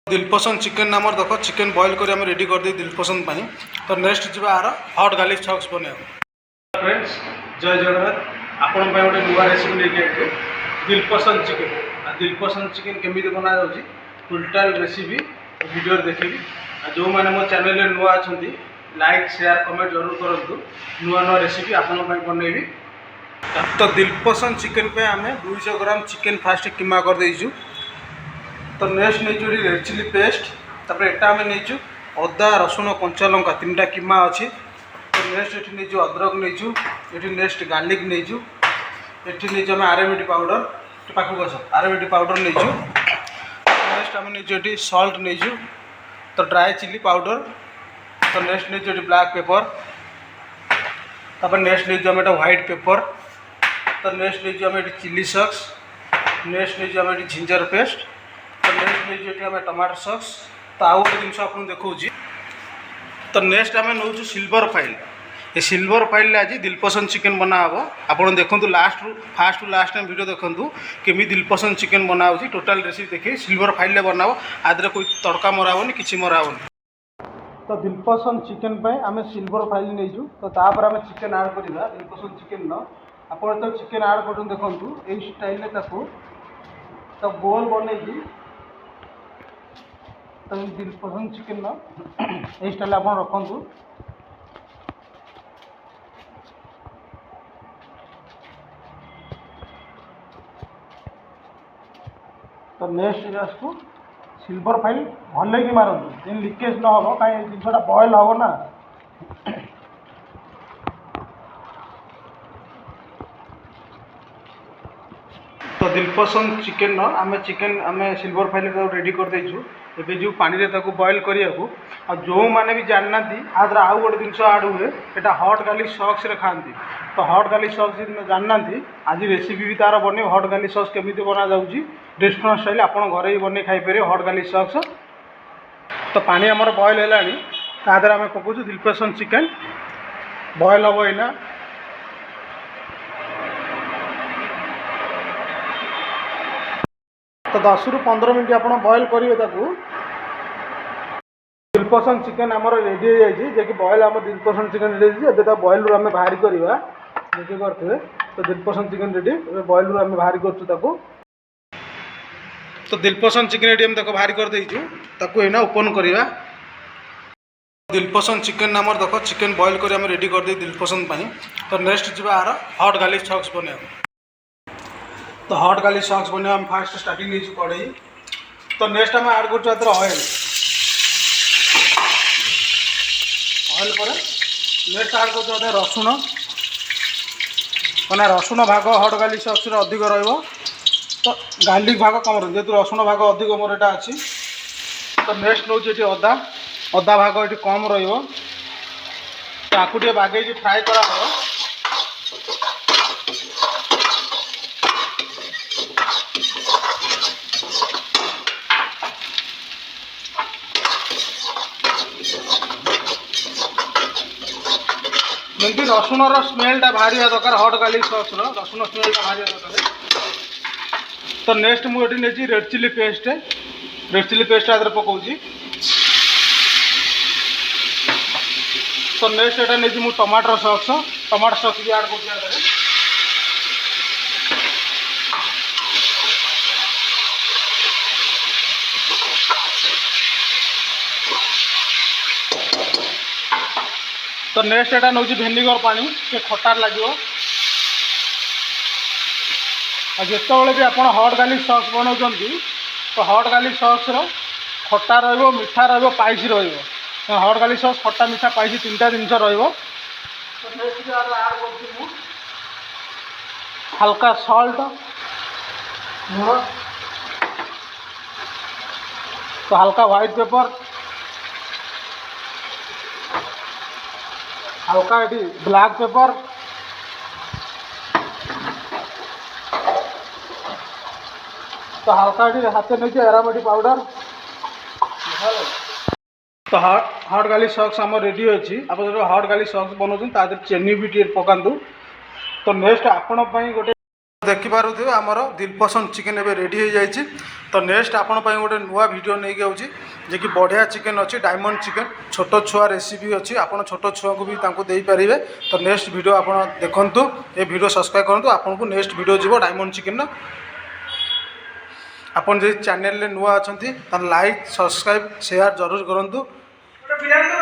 दिलपसंद chicken नाम देख chicken boil कर रेडी कर दी दिलपसंद पानी। तो नेक्स्ट जी आर हट गार्लिक सॉस बने। फ्रेंड्स जय जगन्नाथ आपण गोटे नुआ रेसिपी लेके आए दिलपसंद चिकेन। दिलपसंद चिकेन केमी बना जाऊँगी टोटाल रेसिपी वीडियो देखी। जो मैंने मो चैनल नुआ अच्छा लाइक शेयर कमेंट जरूर करूँ। नुआ नुआ रेसिपी आपण बनइबी। तो दिलपसंद चिकेन पे आम 200 ग्राम चिकेन फास्ट कीमा कर देचु। तो नेक्स्ट नहीं रेड चिली पेस्ट तापर एटा आम नहीं अदा रसुण कंचा लंका 3टा कीमा अच्छी। तो नेक्स्ट ये नहीं अदरक नहीं ये नेक्स्ट गार्लिक नहीं ये आम आरएमडी पाउडर पाखक आस आरएमडी पाउडर नहीं। नेक्स्ट आम नहीं सॉल्ट नहीं तो ड्राई चिली पाउडर। तो नेक्स्ट नहीं ब्लैक पेपर तापर नेक्स्ट नहीं आम व्हाइट पेपर। तो नेक्स्ट नहीं आम चिली सॉस। नेक्स्ट नहीं आम जिंजर पेस्ट। तो नेक्स्ट नहीं आम टमाटो सॉस। तो आउ गोटे जिन आपको देखा। तो नेक्स्ट आम नौ सिल्वर फाइल। ये सिल्वर फाइल आज दिलपसंद चिकेन बनाब। आप देखो लास्ट रु फास्ट रु लास्ट टाइम वीडियो देखूँ केमी दिलपसंद चिकेन बनाऊँगी टोटाल रेसिपी देखिए सिल्वर फाइल बनाब। आदि कोई तड़का मराबनी कि मराबनी। तो दिलपसंद चिकेन पे आम सिल्वर फाइल नहीं तो तापर आम चिकेन ऐड करवा दिलपसंद चिकेन आप तो चिकेन ऐड कर देखूँ यही स्टाइल तो गोल बन तो दिलपसंद चिकेन यही स्टाइल आप रखु। तो नेक्स्ट इसको सिल्वर फाइल भल कि मारती जेन लिकेज न हो कहीं जिनसा बॉयल हम ना। तो दिलपसंद चिकेन आम चिकेन आम सिल्वर फाइल रेडी कर देचु। एबे जो पानी रे ताको बॉयल करिया को जो मैंने भी जानना आदर आउ गोटे जिन ऐड हुए यहाँ हट गार्लिक सॉस रे खाती। तो हट गार्लिक सॉस जानना आज रेसिपी भी तार बने हट गार्लिक सॉस केमी बना जाऊँगी रेस्टोरेंट स्टाइल आप घर ही बन खाईपर हट गार्लिक सॉस। तो पानी आमर बॉयल है आम पकाऊ दिलपसंद चिकेन बॉयल हम यहाँ। तो 10 रु 15 मिनट आप बॉयल करेंगे ताकू। दिलपसंद चिकेन आमर रेडी हो जाए कि बॉयल आम दिलपसंद चिकेन रेडी है। बॉयल रू आम बाहर करवा देखिए करते। तो दिलपसंद चिकेन रेडी बॉयल रू आम बाहर करूँ। तो दिलपसंद चिकेन रेडी हम बाहर कर देना ओपन करवा। दिलपसंद चिकेन नाम देख चिकेन बॉयल कर रेडी कर दे दिलपसंद पानी। तो नेक्स्ट जी आर हट गार्लिक सॉस बने। तो हट गार्लिक सॉस बने हम फास्ट स्टार्टिंग नहीं कड़े। तो नेक्स्ट आम ऐड कर ऑयल ऑयल पर नेक्स्ट ऐड कर रसुण मैंने रसुण भाग हट गार्लिक सॉस अधिक रहा। तो गार्लिक भाग कम रही जेहतु रसुण भाग अधिक मोर यहाँ अच्छी। तो नेक्स्ट नौ ये अदा अदा भाग ये कम रही बागे फ्राए करा। जमी रसुण स्मेलटा बाहर दरकार हट गार्लिक सॉस रसुण स्मेलटा बाहर दरकार। तो नेक्स्ट मुझे नहीं रेड चिली पेस्ट आदर पकाऊँ। तो नेक्स्ट यहाँ नहीं मुझे टमाटो सॉस भी ऐड कर। तो नेक्स्ट यहाँ नौ भेनिगर पानी से खटार लगे। जिते भी आप हट गार्लिक सॉस बनाऊँ तो हट गार्लिक सॉस खटा मीठा स्पाइसी हट गार्लिक सॉस खटा मीठा स्पाइसी 3टा जिन हल्का सॉल्ट लुण। तो हल्का व्हाइट पेपर हल्का ये ब्लैक पेपर। तो हल्का ये हाथ नहीं आरएमडी पाउडर। तो हट गार्लिक सॉस आम रेडी अच्छी। आप जो हट गार्लिक सॉस बनाऊँ चेनी भी टे पकातु। तो नेक्स्ट आपण गोटे देखिपे आमर दिलपसंद चिकेन एवं रेडी हो जाए। तो नेक्स्ट आपण गोटे नुआ वीडियो नहीं आउची जे कि बढ़िया चिकेन अच्छी डायमंड चिकेन छोट छुआ रेसिपी अच्छी आप छोट छुआ को भी दे पारे। तो नेक्स्ट वीडियो आप देखु ये वीडियो सब्सक्राइब करूँ आपन को नेक्स्ट वीडियो जीव डायमंड चिकेन। आपन जो चैनल नुआ अच्छा लाइक सब्सक्राइब शेयर जरूर करूँ।